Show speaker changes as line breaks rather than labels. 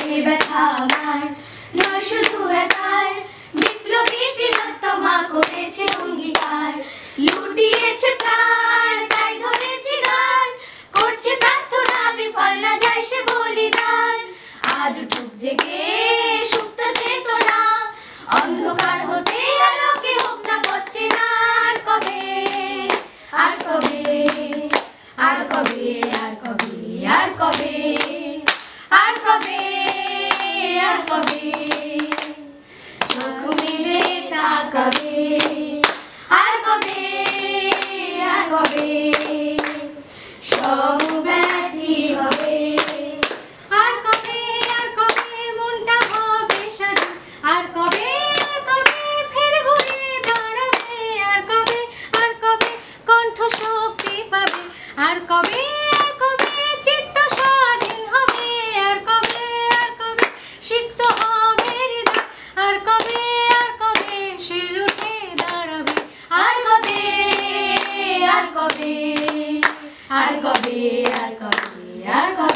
মনে ব্যথা আমার নয় শুধু একার, বিপ্লবী তিলোত্তমা করেছে অঙ্গীকার, লুটিয়েছে প্রাণ তাই ধরেছে গান, করছে প্রার্থনা বিফল না যায় সে বলিদান। আজ উঠুক জেগে সুপ্ত চেতনা, অন্ধকার হতে আলোকে হোক না পচ্ছেনা। আর কবে, আর কবে, আর কবে, আর কবে, আর কবে, আর কবে, আর কবে চোখ মেলে তাকাবে, আর কবে, আর কবে সমব্যথী হবে, আর কবে, আর কবে মনটা হবে স্বাধীন, আর কবে, আর কবে ফের ঘুরে দাঁড়াবে, আর কবে, আর কবে কণ্ঠ শক্তি পাবে, আর কবে, আর কবে চিত্ত স্বাধীন হবে, আর কবে, আর কবে সিক্ত হবে হৃদয়, আর কবে, আর কবে শির উঠে দাঁড়াবে, আর কবে, আর কবে, আর কবে, আর কবে, আর কবে।